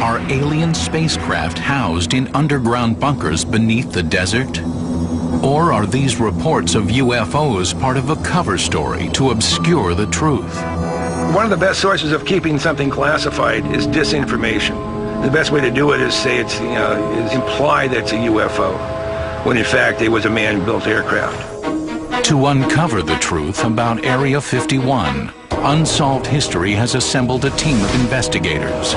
Are alien spacecraft housed in underground bunkers beneath the desert? Or are these reports of UFOs part of a cover story to obscure the truth? One of the best sources of keeping something classified is disinformation. The best way to do it is say it's, is imply that it's a UFO, when in fact it was a man-built aircraft. To uncover the truth about Area 51, Unsolved History has assembled a team of investigators.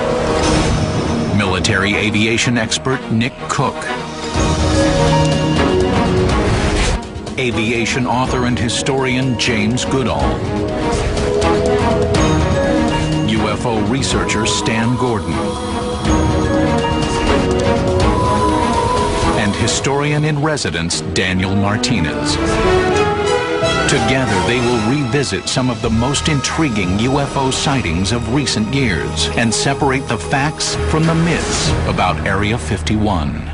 Military aviation expert Nick Cook, aviation author and historian James Goodall, UFO researcher Stan Gordon, and historian-in-residence Daniel Martinez. Together, they will revisit some of the most intriguing UFO sightings of recent years and separate the facts from the myths about Area 51.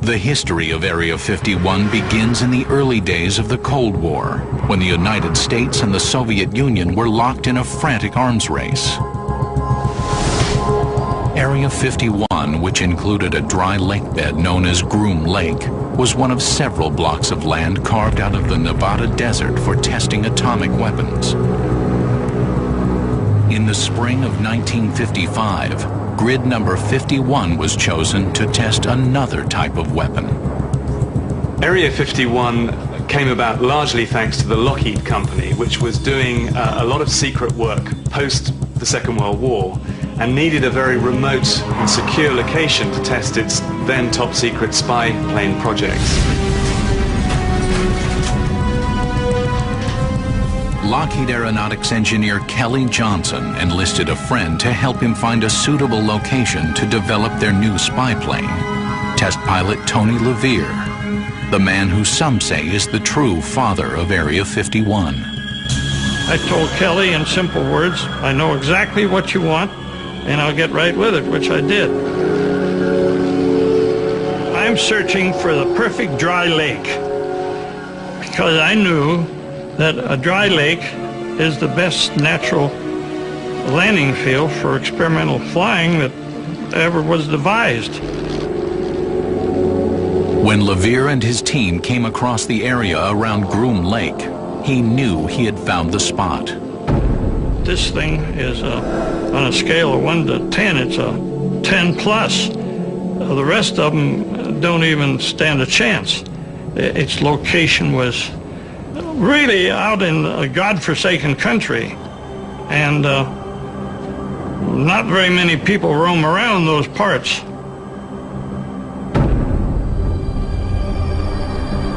The history of Area 51 begins in the early days of the Cold War, when the United States and the Soviet Union were locked in a frantic arms race. Area 51, which included a dry lake bed known as Groom Lake, was one of several blocks of land carved out of the Nevada desert for testing atomic weapons. In the spring of 1955, grid number 51 was chosen to test another type of weapon. Area 51 came about largely thanks to the Lockheed Company, which was doing a lot of secret work post the Second World War and needed a very remote and secure location to test its then top-secret spy plane projects. Lockheed Aeronautics engineer Kelly Johnson enlisted a friend to help him find a suitable location to develop their new spy plane. Test pilot Tony LeVere, the man who some say is the true father of Area 51. I told Kelly in simple words, I know exactly what you want, and I'll get right with it, which I did. I'm searching for the perfect dry lake, because I knew that a dry lake is the best natural landing field for experimental flying that ever was devised. When LeVere and his team came across the area around Groom Lake, he knew he had found the spot. This thing is on a scale of 1 to 10, it's a 10 plus. The rest of them don't even stand a chance. Its location was really out in a godforsaken country, and not very many people roam around those parts.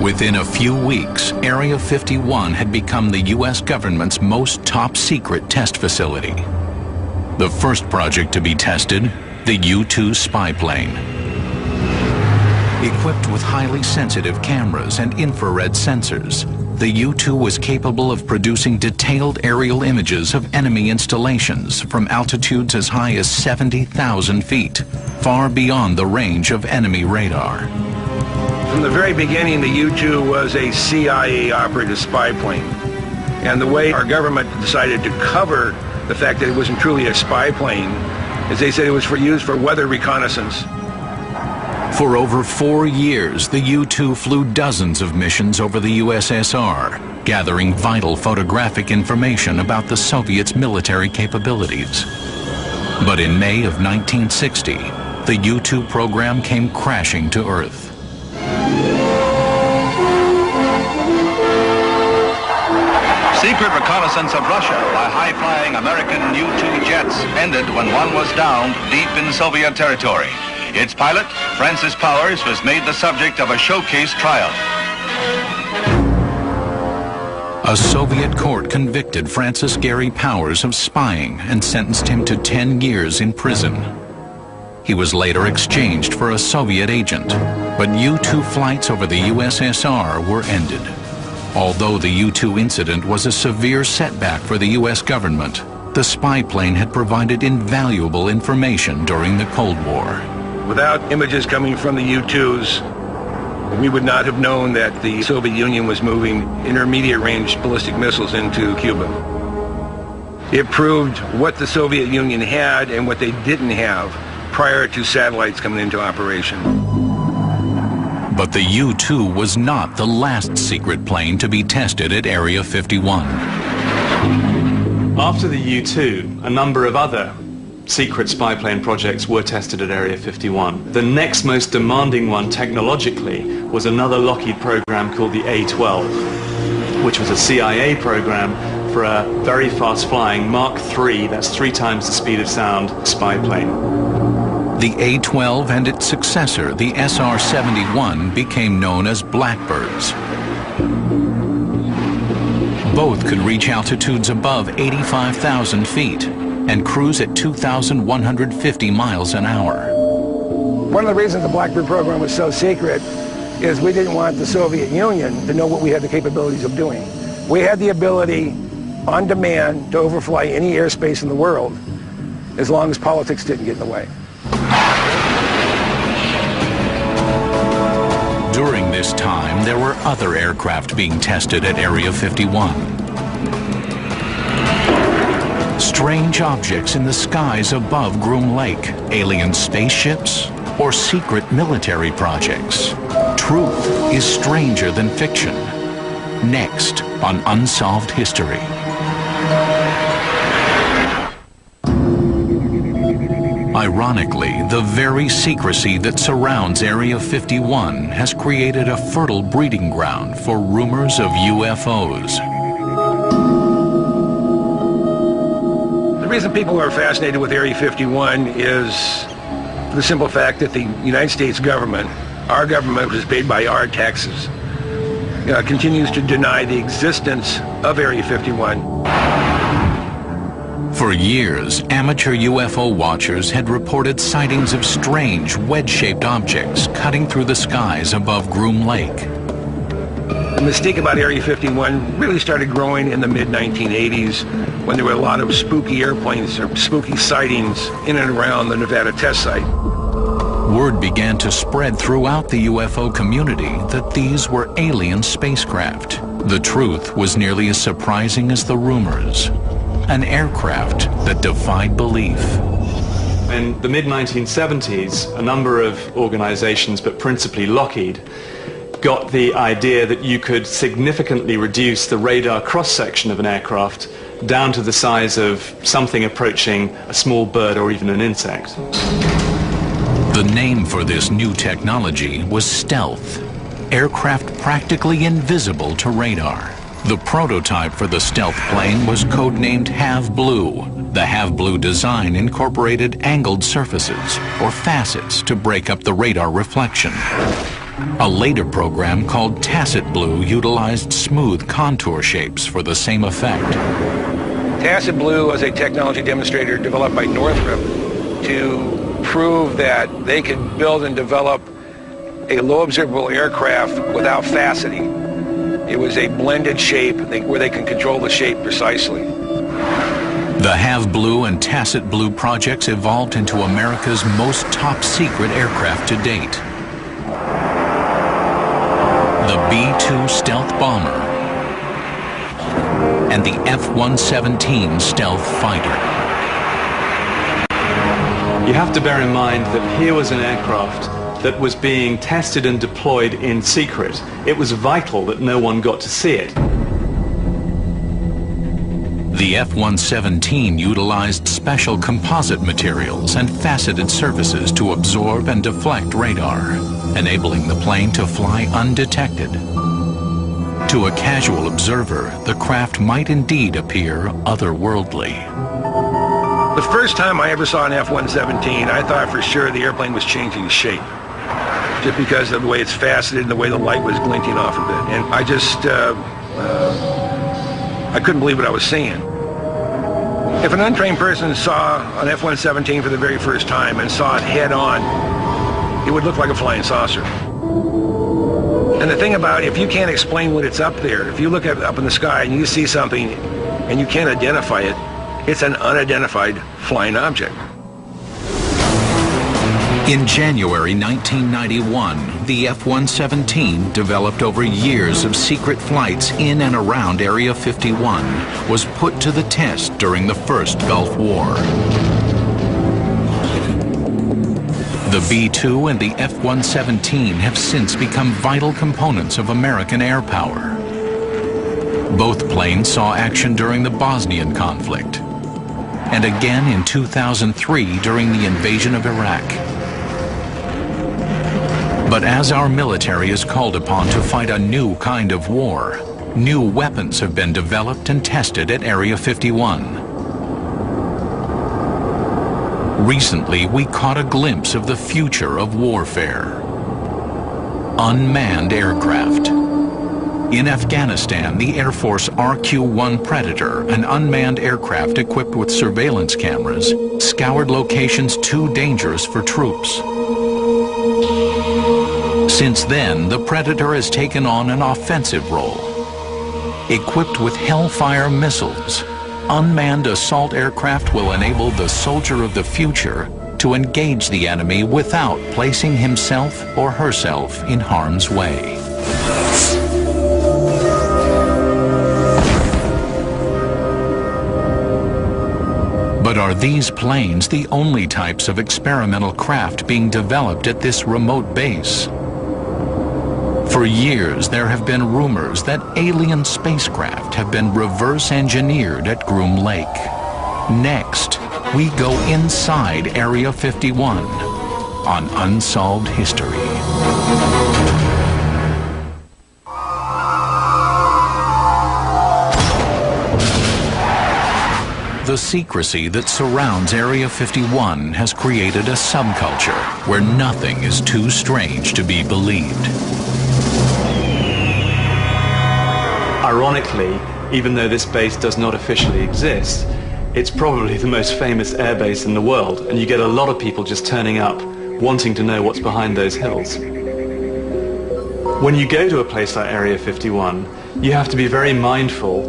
Within a few weeks, Area 51 had become the U.S. government's most top-secret test facility. The first project to be tested, the U-2 spy plane. Equipped with highly sensitive cameras and infrared sensors, the U-2 was capable of producing detailed aerial images of enemy installations from altitudes as high as 70,000 feet, far beyond the range of enemy radar. From the very beginning, the U-2 was a CIA-operated spy plane. And the way our government decided to cover the fact that it wasn't truly a spy plane is they said it was used for weather reconnaissance. For over 4 years, the U-2 flew dozens of missions over the USSR, gathering vital photographic information about the Soviets' military capabilities. But in May of 1960, the U-2 program came crashing to Earth. Secret reconnaissance of Russia by high-flying American U-2 jets ended when one was downed deep in Soviet territory. Its pilot, Francis Powers, was made the subject of a showcase trial. A Soviet court convicted Francis Gary Powers of spying and sentenced him to 10 years in prison. He was later exchanged for a Soviet agent, but U-2 flights over the USSR were ended. Although the U-2 incident was a severe setback for the U.S. government, the spy plane had provided invaluable information during the Cold War. Without images coming from the U-2s, we would not have known that the Soviet Union was moving intermediate-range ballistic missiles into Cuba. It proved what the Soviet Union had and what they didn't have prior to satellites coming into operation. But the U-2 was not the last secret plane to be tested at Area 51. After the U-2, a number of other secret spy plane projects were tested at Area 51. The next most demanding one technologically was another Lockheed program called the A-12, which was a CIA program for a very fast-flying Mark III, that's 3 times the speed of sound, spy plane. The A-12 and its successor, the SR-71, became known as Blackbirds. Both could reach altitudes above 85,000 feet and cruise at 2,150 miles an hour. One of the reasons the Blackbird program was so secret is we didn't want the Soviet Union to know what we had the capabilities of doing. We had the ability, on demand, to overfly any airspace in the world as long as politics didn't get in the way. During this time, there were other aircraft being tested at Area 51. Strange objects in the skies above Groom Lake, alien spaceships, or secret military projects. Truth is stranger than fiction. Next on Unsolved History. Ironically, the very secrecy that surrounds Area 51 has created a fertile breeding ground for rumors of UFOs. The reason people are fascinated with Area 51 is the simple fact that the United States government, our government, which is paid by our taxes, continues to deny the existence of Area 51. For years, amateur UFO watchers had reported sightings of strange, wedge-shaped objects cutting through the skies above Groom Lake. The mystique about Area 51 really started growing in the mid-1980s when there were a lot of spooky airplanes or spooky sightings in and around the Nevada test site. Word began to spread throughout the UFO community that these were alien spacecraft. The truth was nearly as surprising as the rumors. An aircraft that defied belief. In the mid-1970s, a number of organizations, but principally Lockheed, got the idea that you could significantly reduce the radar cross-section of an aircraft down to the size of something approaching a small bird or even an insect. The name for this new technology was stealth, aircraft practically invisible to radar. The prototype for the stealth plane was codenamed Have Blue. The Have Blue design incorporated angled surfaces, or facets, to break up the radar reflection. A later program called Tacit Blue utilized smooth contour shapes for the same effect. Tacit Blue was a technology demonstrator developed by Northrop to prove that they could build and develop a low observable aircraft without faceting. It was a blended shape where they can control the shape precisely. The Have Blue and Tacit Blue projects evolved into America's most top-secret aircraft to date. The B-2 stealth bomber and the F-117 stealth fighter. You have to bear in mind that here was an aircraft that was being tested and deployed in secret. It was vital that no one got to see it. The F-117 utilized special composite materials and faceted surfaces to absorb and deflect radar, enabling the plane to fly undetected. To a casual observer, the craft might indeed appear otherworldly. The first time I ever saw an F-117, I thought for sure the airplane was changing shape, just because of the way it's faceted and the way the light was glinting off of it. And I just, I couldn't believe what I was seeing. If an untrained person saw an F-117 for the very first time and saw it head on, it would look like a flying saucer. And the thing about it, if you can't explain what it's up there, if you look up in the sky and you see something and you can't identify it, it's an unidentified flying object. In January 1991, the F-117, developed over years of secret flights in and around Area 51, was put to the test during the First Gulf War. The B-2 and the F-117 have since become vital components of American air power. Both planes saw action during the Bosnian conflict, and again in 2003 during the invasion of Iraq. But as our military is called upon to fight a new kind of war, new weapons have been developed and tested at Area 51. Recently, we caught a glimpse of the future of warfare. Unmanned aircraft. In Afghanistan, the Air Force RQ-1 Predator, an unmanned aircraft equipped with surveillance cameras, scoured locations too dangerous for troops. Since then, the Predator has taken on an offensive role. Equipped with Hellfire missiles, unmanned assault aircraft will enable the soldier of the future to engage the enemy without placing himself or herself in harm's way. But are these planes the only types of experimental craft being developed at this remote base? For years, there have been rumors that alien spacecraft have been reverse engineered at Groom Lake. Next, we go inside Area 51 on Unsolved History. The secrecy that surrounds Area 51 has created a subculture where nothing is too strange to be believed. Ironically, even though this base does not officially exist, it's probably the most famous airbase in the world, and you get a lot of people just turning up, wanting to know what's behind those hills. When you go to a place like Area 51, you have to be very mindful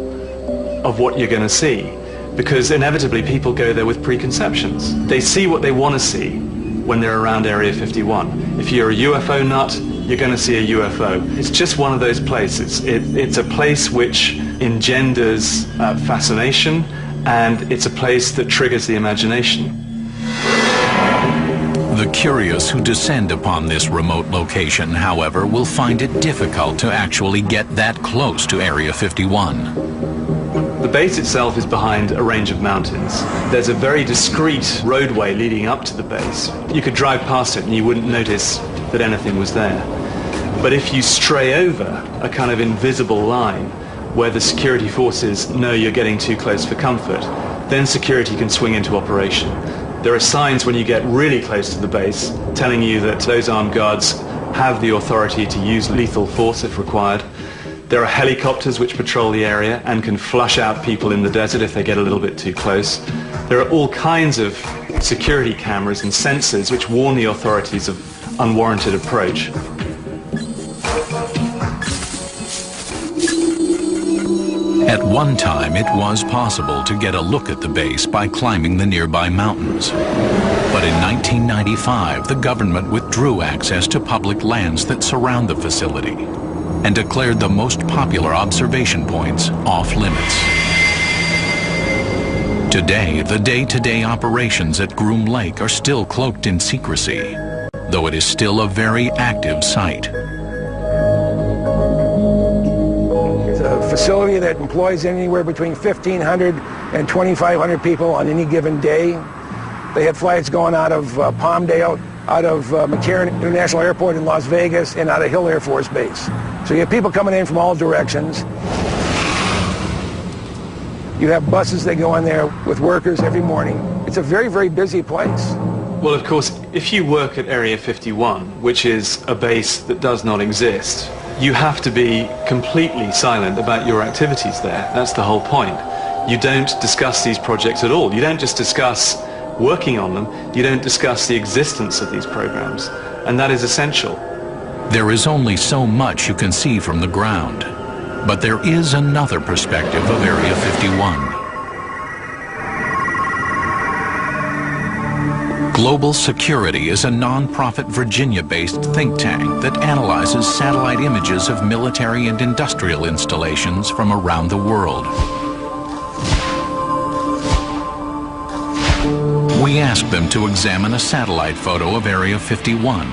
of what you're going to see, because inevitably people go there with preconceptions. They see what they want to see when they're around Area 51. If you're a UFO nut, you're going to see a UFO. It's just one of those places. It's a place which engenders fascination, and it's a place that triggers the imagination. The curious who descend upon this remote location, however, will find it difficult to actually get that close to Area 51. The base itself is behind a range of mountains. There's a very discreet roadway leading up to the base. You could drive past it and you wouldn't notice that anything was there. But if you stray over a kind of invisible line where the security forces know you're getting too close for comfort, then security can swing into operation. There are signs when you get really close to the base telling you that those armed guards have the authority to use lethal force if required. There are helicopters which patrol the area and can flush out people in the desert if they get a little bit too close. There are all kinds of security cameras and sensors which warn the authorities of unwarranted approach. At one time, it was possible to get a look at the base by climbing the nearby mountains. But in 1995, the government withdrew access to public lands that surround the facility and declared the most popular observation points off limits. Today, the day-to-day operations at Groom Lake are still cloaked in secrecy, though it is still a very active site. It's a facility that employs anywhere between 1,500 and 2,500 people on any given day. They had flights going out of Palmdale, out of McCarran International Airport in Las Vegas, and out of Hill Air Force Base. So you have people coming in from all directions. You have buses that go in there with workers every morning. It's a very, very busy place. Well, of course, if you work at Area 51, which is a base that does not exist, you have to be completely silent about your activities there. That's the whole point. You don't discuss these projects at all. You don't just discuss working on them, you don't discuss the existence of these programs, and that is essential. There is only so much you can see from the ground, but there is another perspective of Area 51. Global Security is a non-profit Virginia-based think tank that analyzes satellite images of military and industrial installations from around the world. We asked them to examine a satellite photo of Area 51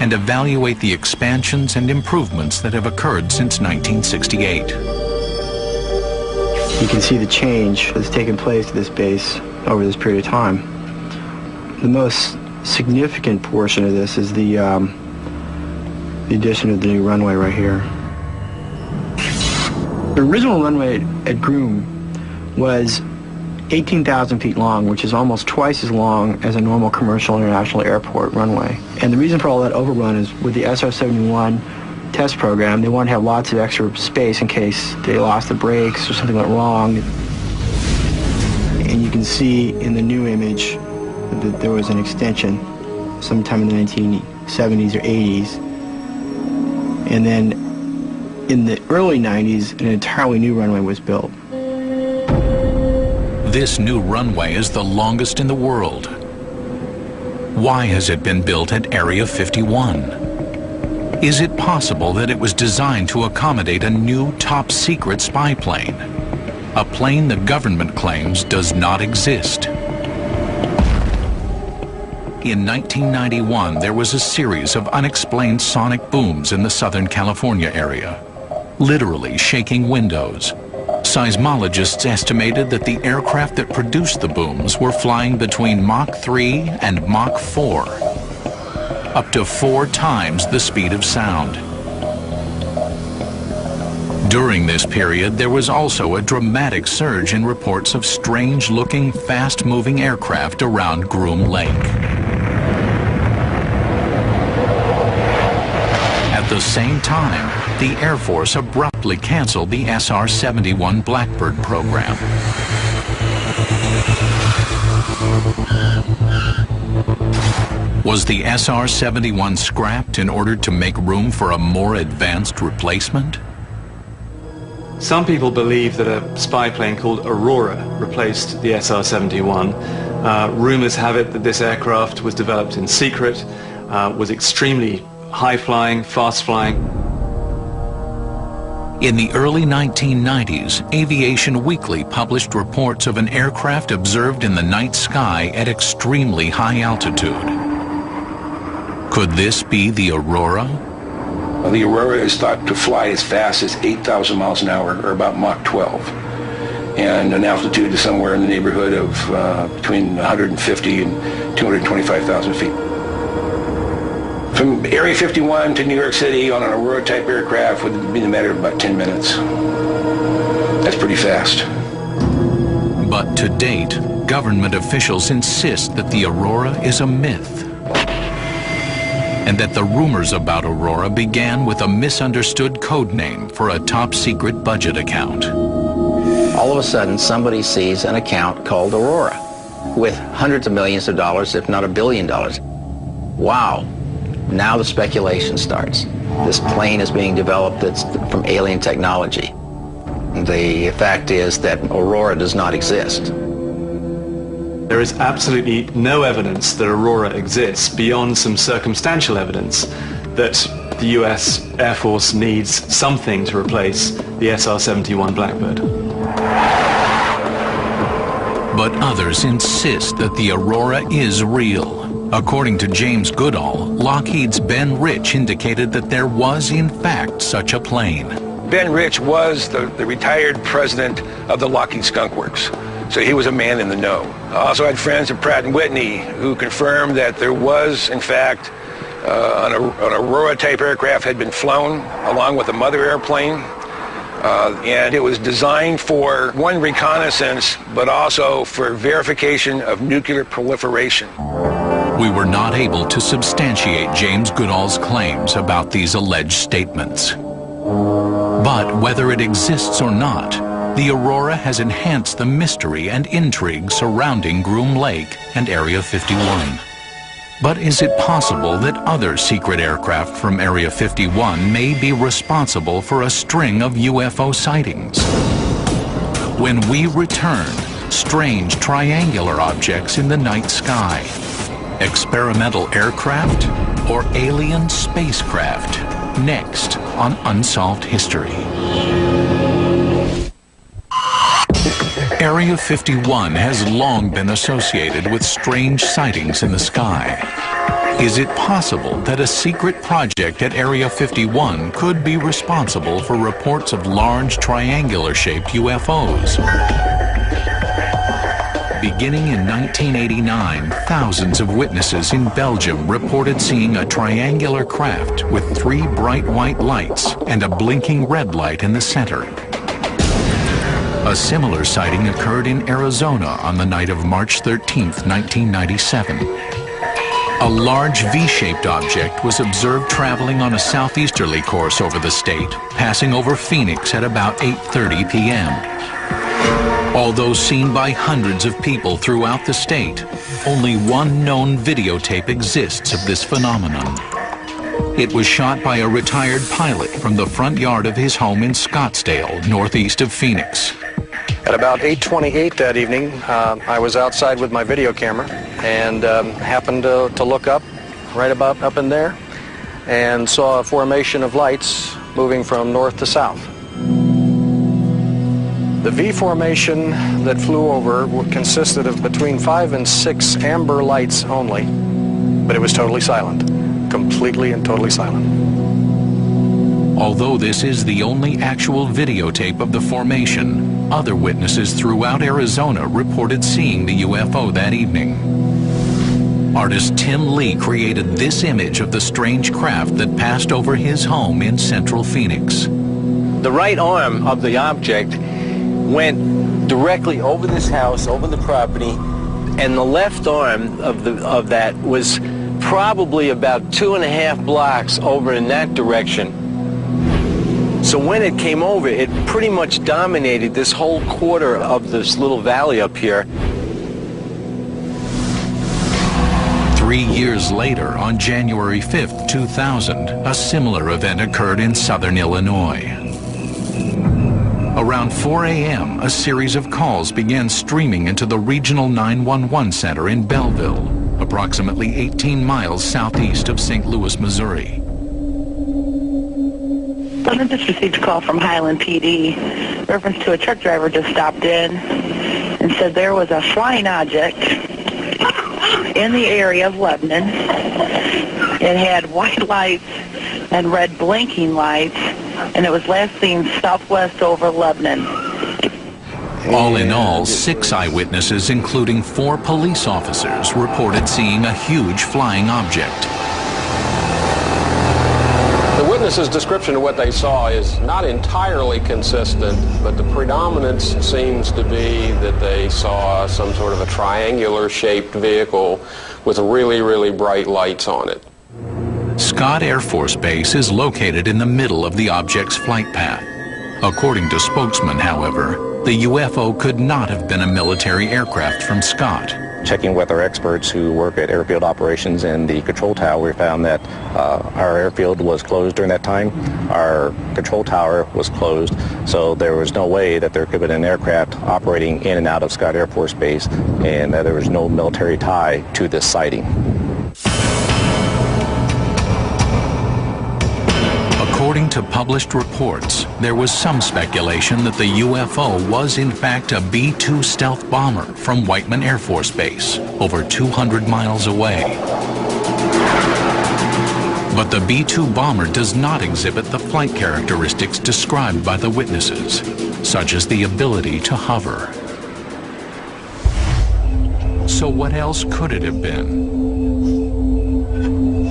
and evaluate the expansions and improvements that have occurred since 1968. You can see the change that's taken place at this base over this period of time. The most significant portion of this is the addition of the new runway right here. The original runway at Groom was 18,000 feet long, which is almost twice as long as a normal commercial international airport runway. And the reason for all that overrun is with the SR-71 test program, they wanted to have lots of extra space in case they lost the brakes or something went wrong. And you can see in the new image that there was an extension sometime in the 1970s or 80s. And then in the early 90s, an entirely new runway was built. This new runway is the longest in the world. Why has it been built at Area 51? Is it possible that it was designed to accommodate a new top-secret spy plane? A plane the government claims does not exist. In 1991, there was a series of unexplained sonic booms in the Southern California area, literally shaking windows. Seismologists estimated that the aircraft that produced the booms were flying between Mach 3 and Mach 4, up to 4 times the speed of sound. During this period, there was also a dramatic surge in reports of strange-looking, fast-moving aircraft around Groom Lake. At the same time, the Air Force abruptly canceled the SR-71 Blackbird program. Was the SR-71 scrapped in order to make room for a more advanced replacement? Some people believe that a spy plane called Aurora replaced the SR-71. Rumors have it that this aircraft was developed in secret, was extremely high-flying, fast-flying. In the early 1990s, Aviation Weekly published reports of an aircraft observed in the night sky at extremely high altitude. Could this be the Aurora? The Aurora is thought to fly as fast as 8,000 miles an hour, or about Mach 12, and an altitude is somewhere in the neighborhood of between 150 and 225,000 feet. From Area 51 to New York City on an Aurora-type aircraft would be a matter of about 10 minutes. That's pretty fast. But to date, government officials insist that the Aurora is a myth, and that the rumors about Aurora began with a misunderstood code name for a top-secret budget account. All of a sudden, somebody sees an account called Aurora with hundreds of millions of dollars, if not $1 billion. Wow. Now the speculation starts. This plane is being developed that's from alien technology. The fact is that Aurora does not exist. There is absolutely no evidence that Aurora exists beyond some circumstantial evidence that the US Air Force needs something to replace the SR-71 Blackbird. But others insist that the Aurora is real. According to James Goodall, Lockheed's Ben Rich indicated that there was in fact such a plane. Ben Rich was the retired president of the Lockheed Skunk Works, so he was a man in the know. I also had friends at Pratt & Whitney who confirmed that there was, in fact, an Aurora-type aircraft had been flown along with a mother airplane, and it was designed for, one, reconnaissance, but also for verification of nuclear proliferation. We were not able to substantiate James Goodall's claims about these alleged statements. But whether it exists or not, the Aurora has enhanced the mystery and intrigue surrounding Groom Lake and Area 51. But is it possible that other secret aircraft from Area 51 may be responsible for a string of UFO sightings? When we return, strange triangular objects in the night sky. Experimental aircraft or alien spacecraft? Next on Unsolved History. Area 51 has long been associated with strange sightings in the sky. Is it possible that a secret project at Area 51 could be responsible for reports of large triangular-shaped UFOs? Beginning in 1989, thousands of witnesses in Belgium reported seeing a triangular craft with 3 bright white lights and a blinking red light in the center. A similar sighting occurred in Arizona on the night of March 13, 1997. A large V-shaped object was observed traveling on a southeasterly course over the state, passing over Phoenix at about 8:30 p.m. Although seen by hundreds of people throughout the state, only one known videotape exists of this phenomenon. It was shot by a retired pilot from the front yard of his home in Scottsdale, northeast of Phoenix. At about 8:28 that evening, I was outside with my video camera and happened to look up, right about up in there, and saw a formation of lights moving from north to south. The V formation that flew over consisted of between 5 and 6 amber lights only, but it was totally silent, completely and totally silent. Although this is the only actual videotape of the formation, other witnesses throughout Arizona reported seeing the UFO that evening. Artist Tim Lee created this image of the strange craft that passed over his home in central Phoenix. The right arm of the object went directly over this house, over the property, and the left arm of that was probably about 2.5 blocks over in that direction. So when it came over, it pretty much dominated this whole quarter of this little valley up here. 3 years later, on January 5th, 2000, a similar event occurred in southern Illinois. Around 4 a.m., a series of calls began streaming into the regional 911 center in Belleville, approximately 18 miles southeast of St. Louis, Missouri. I just received a call from Highland PD. Reference to a truck driver just stopped in and said there was a flying object in the area of Lebanon. It had white lights and red blinking lights, and it was last seen southwest over Lebanon. All in all, 6 eyewitnesses, including 4 police officers, reported seeing a huge flying object. The witnesses' description of what they saw is not entirely consistent, but the predominance seems to be that they saw some sort of a triangular-shaped vehicle with really, really bright lights on it. Scott Air Force Base is located in the middle of the object's flight path. According to spokesman, however, the UFO could not have been a military aircraft from Scott. Checking with our experts who work at airfield operations and the control tower, we found that our airfield was closed during that time. Our control tower was closed, so there was no way that there could have been an aircraft operating in and out of Scott Air Force Base, and that there was no military tie to this sighting. According to published reports, there was some speculation that the UFO was in fact a B-2 stealth bomber from Whiteman Air Force Base, over 200 miles away. But the B-2 bomber does not exhibit the flight characteristics described by the witnesses, such as the ability to hover. So what else could it have been?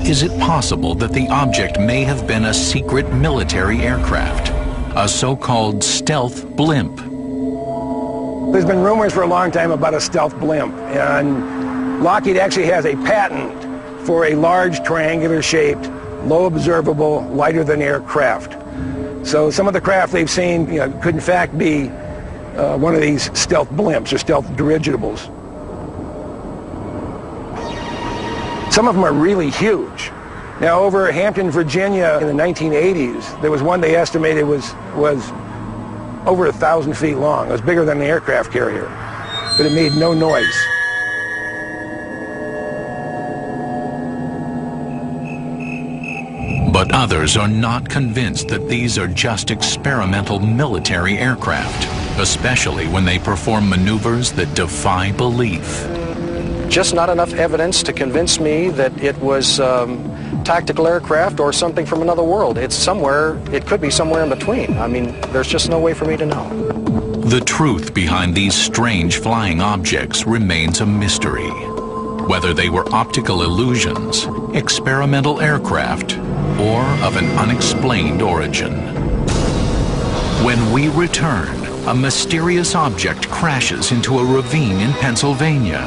Is it possible that the object may have been a secret military aircraft, a so-called stealth blimp? There's been rumors for a long time about a stealth blimp, and Lockheed actually has a patent for a large triangular-shaped, low observable, lighter-than-air craft. So some of the craft they've seen could in fact be one of these stealth blimps or stealth dirigibles. Some of them are really huge. Now, over Hampton, Virginia in the 1980s, there was one they estimated was over 1,000 feet long. It was bigger than an aircraft carrier, but it made no noise. But others are not convinced that these are just experimental military aircraft, especially when they perform maneuvers that defy belief. Just not enough evidence to convince me that it was tactical aircraft or something from another world. It's somewhere, it could be somewhere in between. I mean, there's just no way for me to know. The truth behind these strange flying objects remains a mystery. Whether they were optical illusions, experimental aircraft, or of an unexplained origin. When we return, a mysterious object crashes into a ravine in Pennsylvania.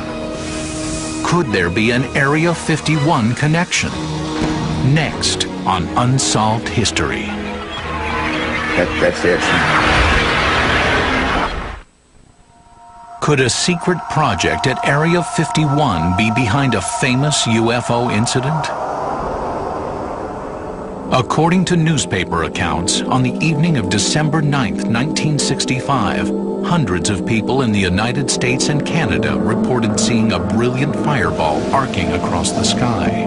Could there be an Area 51 connection? Next on Unsolved History. That's it. Could a secret project at Area 51 be behind a famous UFO incident? According to newspaper accounts, on the evening of December 9th, 1965, hundreds of people in the United States and Canada reported seeing a brilliant fireball arcing across the sky.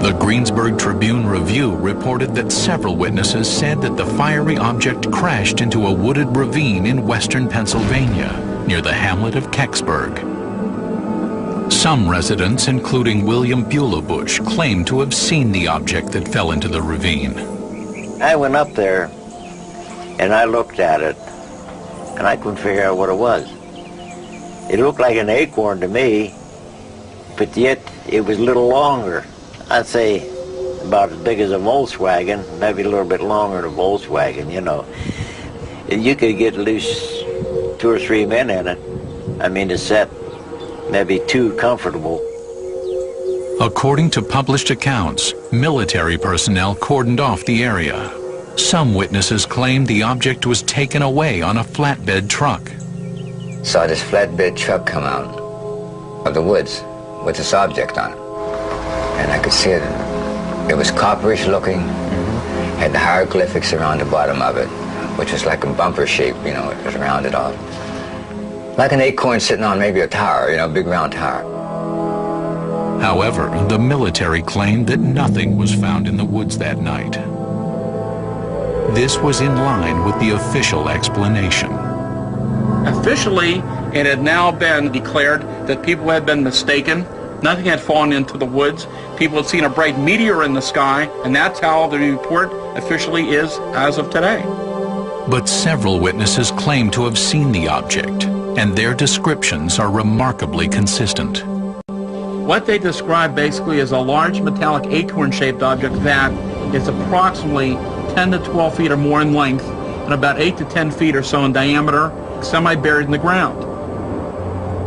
The Greensburg Tribune-Review reported that several witnesses said that the fiery object crashed into a wooded ravine in western Pennsylvania, near the hamlet of Kecksburg. Some residents, including William Bulebush, claimed to have seen the object that fell into the ravine. I went up there and I looked at it and I couldn't figure out what it was. It looked like an acorn to me, but yet it was a little longer. I'd say about as big as a Volkswagen, maybe a little bit longer than a Volkswagen, you know. You could get at least 2 or 3 men in it. I mean, it's set maybe too comfortable. According to published accounts, military personnel cordoned off the area. Some witnesses claimed the object was taken away on a flatbed truck. Saw this flatbed truck come out of the woods with this object on it. And I could see it. It was copperish looking, had the hieroglyphics around the bottom of it, which was like a bumper shape, you know, it was rounded off. Like an acorn sitting on maybe a tower, you know, a big round tower. However, the military claimed that nothing was found in the woods that night. This was in line with the official explanation. Officially, it had now been declared that people had been mistaken. Nothing had fallen into the woods. People had seen a bright meteor in the sky, and that's how the report officially is as of today. But several witnesses claim to have seen the object, and their descriptions are remarkably consistent. What they describe basically is a large metallic acorn-shaped object that is approximately 10 to 12 feet or more in length and about 8 to 10 feet or so in diameter, semi-buried in the ground.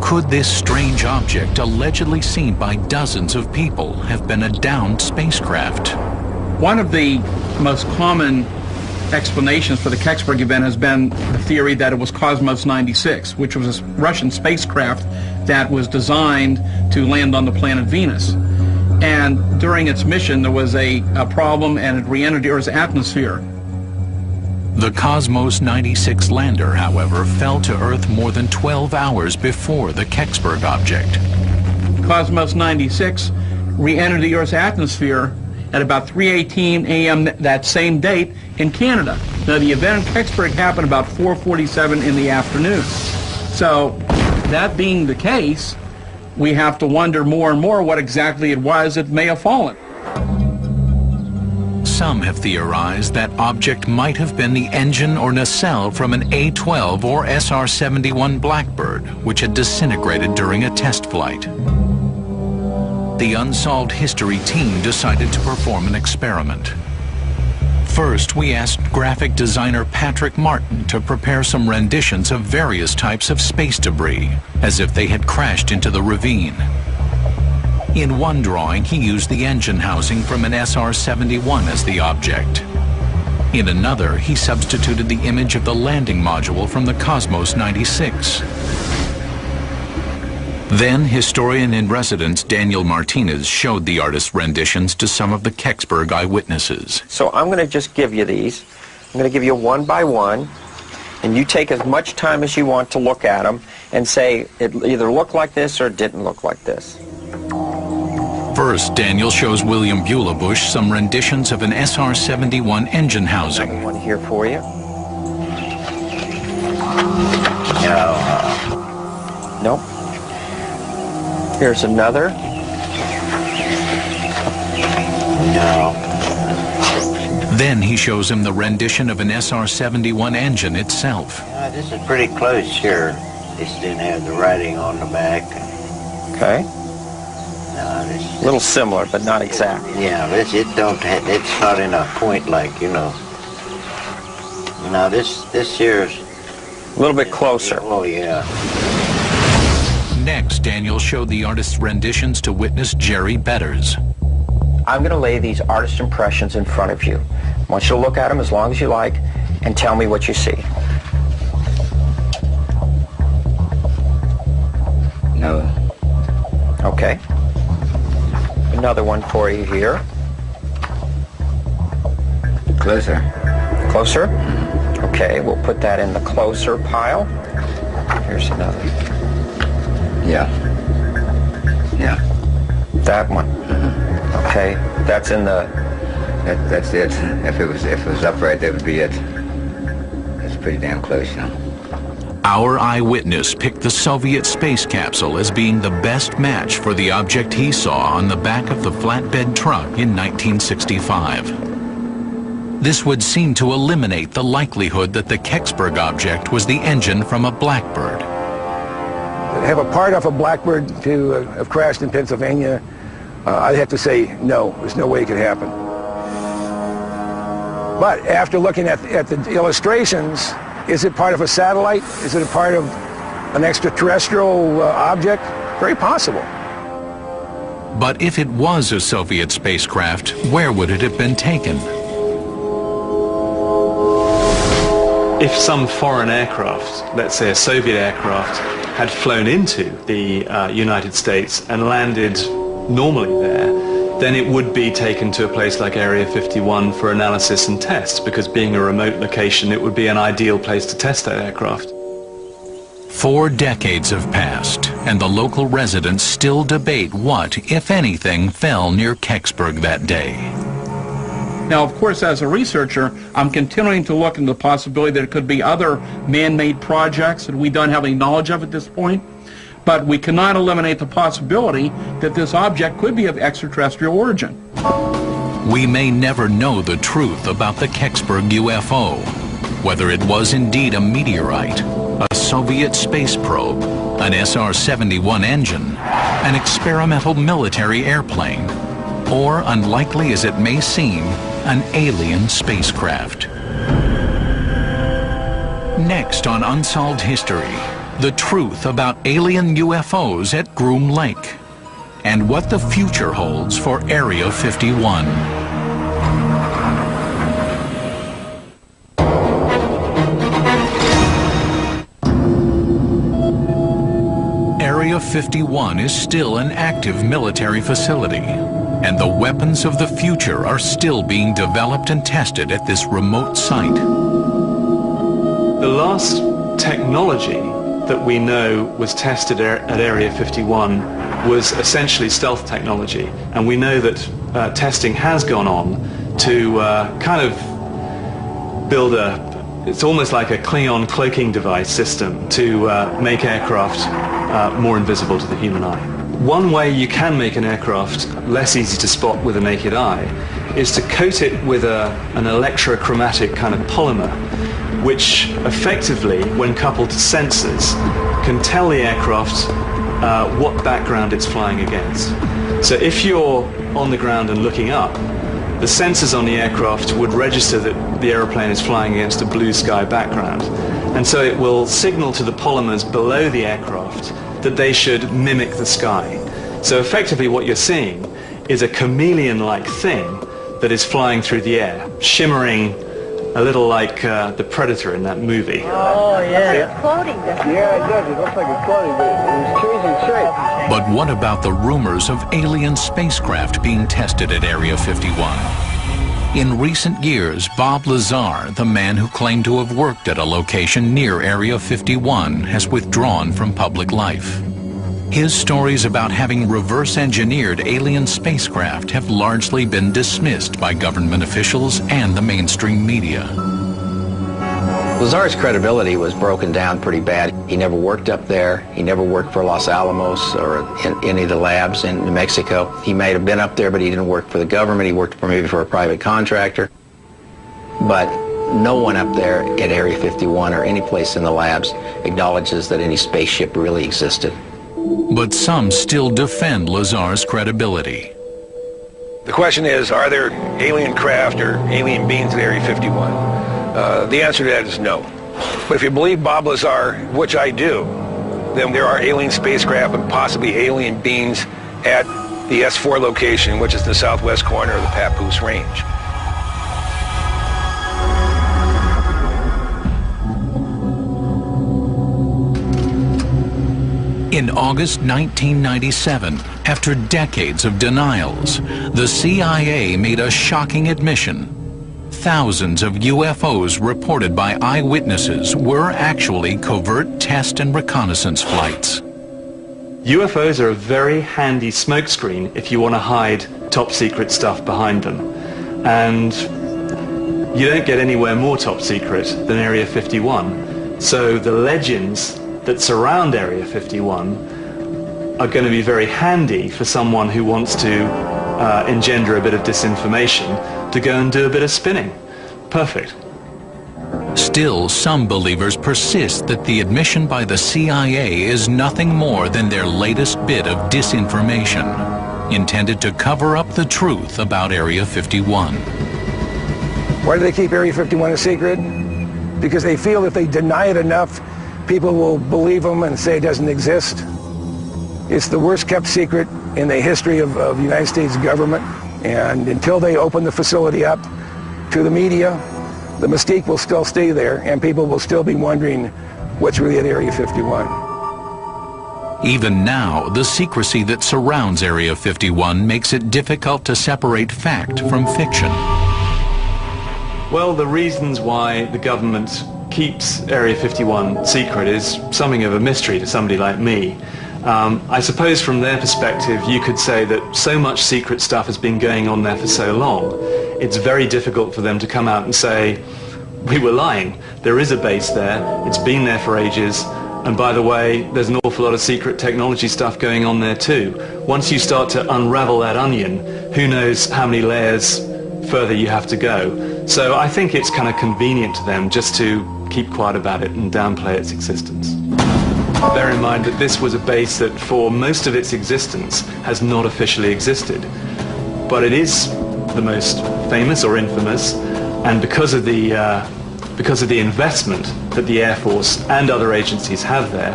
Could this strange object, allegedly seen by dozens of people, have been a downed spacecraft? One of the most common explanations for the Kecksburg event has been the theory that it was Cosmos 96, which was a Russian spacecraft that was designed to land on the planet Venus. And during its mission, there was a problem and it re-entered Earth's atmosphere. The Cosmos 96 lander, however, fell to Earth more than 12 hours before the Kecksburg object. Cosmos 96 re-entered the Earth's atmosphere at about 3:18 a.m. that same date in Canada. Now, the event in Kecksburg happened about 4:47 in the afternoon. So, that being the case, we have to wonder more and more what exactly it was that may have fallen. Some have theorized that object might have been the engine or nacelle from an A-12 or SR-71 Blackbird, which had disintegrated during a test flight. The Unsolved History team decided to perform an experiment. First, we asked graphic designer Patrick Martin to prepare some renditions of various types of space debris, as if they had crashed into the ravine. In one drawing, he used the engine housing from an SR-71 as the object. In another, he substituted the image of the landing module from the Cosmos 96. Then, historian-in-residence Daniel Martinez showed the artist's renditions to some of the Kecksburg eyewitnesses. So I'm going to just give you these. I'm going to give you one by one, and you take as much time as you want to look at them and say it either looked like this or it didn't look like this. First, Daniel shows William Bush some renditions of an SR-71 engine housing. One here for you. Nope. Here's another. No. Then he shows him the rendition of an SR-71 engine itself. This is pretty close here. This didn't have the writing on the back. Okay. No, this a little similar, but not exact. Yeah, it's not in a point like, you know. Now this here's a little bit closer. Oh yeah. Next, Daniel showed the artist's renditions to witness Jerry Betters. I'm going to lay these artist impressions in front of you. I want you to look at them as long as you like and tell me what you see. No. Okay. Another one for you here. Closer. Closer? Okay, we'll put that in the closer pile. Here's another. Yeah. Yeah. That one. Okay, that's in the... That's it. If it was upright, that would be it. That's pretty damn close, you know. Our eyewitness picked the Soviet space capsule as being the best match for the object he saw on the back of the flatbed truck in 1965. This would seem to eliminate the likelihood that the Kecksburg object was the engine from a Blackbird. Have a part off a Blackbird to have crashed in Pennsylvania, I'd have to say no. There's no way it could happen. But after looking at the illustrations, is it part of a satellite? Is it a part of an extraterrestrial object? Very possible. But if it was a Soviet spacecraft, where would it have been taken? If some foreign aircraft, let's say a Soviet aircraft, had flown into the United States and landed normally there, then it would be taken to a place like Area 51 for analysis and tests, because being a remote location, it would be an ideal place to test that aircraft. 4 decades have passed, and the local residents still debate what, if anything, fell near Kecksburg that day. Now, of course, as a researcher, I'm continuing to look into the possibility that it could be other man-made projects that we don't have any knowledge of at this point. But we cannot eliminate the possibility that this object could be of extraterrestrial origin. We may never know the truth about the Kecksburg UFO, whether it was indeed a meteorite, a Soviet space probe, an SR-71 engine, an experimental military airplane, or, unlikely as it may seem, an alien spacecraft. Next on Unsolved History, the truth about alien UFOs at Groom Lake, and what the future holds for Area 51. Area 51 is still an active military facility, and the weapons of the future are still being developed and tested at this remote site. The last technology that we know was tested at Area 51 was essentially stealth technology, and we know that testing has gone on to kind of build it's almost like a Klingon cloaking device system to make aircraft more invisible to the human eye. One way you can make an aircraft less easy to spot with a naked eye is to coat it with an electrochromatic kind of polymer, which effectively, when coupled to sensors, can tell the aircraft what background it's flying against. So if you're on the ground and looking up, the sensors on the aircraft would register that the aeroplane is flying against a blue sky background. And so it will signal to the polymers below the aircraft that they should mimic the sky. So effectively what you're seeing is a chameleon-like thing that is flying through the air, shimmering a little like the Predator in that movie. Oh, yeah. It's floating, doesn't it? Yeah, it does. It looks like it's floating, but it's changing shape. But what about the rumors of alien spacecraft being tested at Area 51? In recent years, Bob Lazar, the man who claimed to have worked at a location near Area 51, has withdrawn from public life. His stories about having reverse-engineered alien spacecraft have largely been dismissed by government officials and the mainstream media. Lazar's credibility was broken down pretty bad. He never worked up there. He never worked for Los Alamos or in any of the labs in New Mexico. He may have been up there, but he didn't work for the government. He worked maybe for a private contractor. But no one up there at Area 51 or any place in the labs acknowledges that any spaceship really existed. But some still defend Lazar's credibility. The question is, are there alien craft or alien beings at Area 51? The answer to that is no. But if you believe Bob Lazar, which I do, then there are alien spacecraft and possibly alien beings at the S4 location, which is the southwest corner of the Papoose Range. In August 1997, after decades of denials, the CIA made a shocking admission. Thousands of UFOs reported by eyewitnesses were actually covert test and reconnaissance flights. UFOs are a very handy smokescreen if you want to hide top secret stuff behind them. And you don't get anywhere more top secret than Area 51. So the legends that surround Area 51 are going to be very handy for someone who wants to engender a bit of disinformation to go and do a bit of spinning. Perfect. Still, some believers persist that the admission by the CIA is nothing more than their latest bit of disinformation, intended to cover up the truth about Area 51. Why do they keep Area 51 a secret? Because they feel if they deny it enough, people will believe them and say it doesn't exist. It's the worst kept secret in the history of the United States government. And until they open the facility up to the media, the mystique will still stay there and people will still be wondering what's really at Area 51. Even now, the secrecy that surrounds Area 51 makes it difficult to separate fact from fiction. Well, the reasons why the government keeps Area 51 secret is something of a mystery to somebody like me. I suppose from their perspective you could say that so much secret stuff has been going on there for so long, it's very difficult for them to come out and say, we were lying, there is a base there, it's been there for ages, and by the way, there's an awful lot of secret technology stuff going on there too. Once you start to unravel that onion, who knows how many layers further you have to go. So I think it's kind of convenient to them just to keep quiet about it and downplay its existence. Bear in mind that this was a base that for most of its existence has not officially existed. But it is the most famous or infamous, and because of the investment that the Air Force and other agencies have there,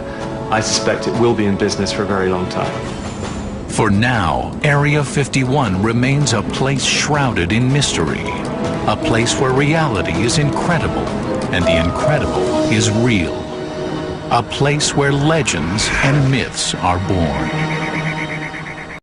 I suspect it will be in business for a very long time. For now, Area 51 remains a place shrouded in mystery, a place where reality is incredible and the incredible is real. A place where legends and myths are born.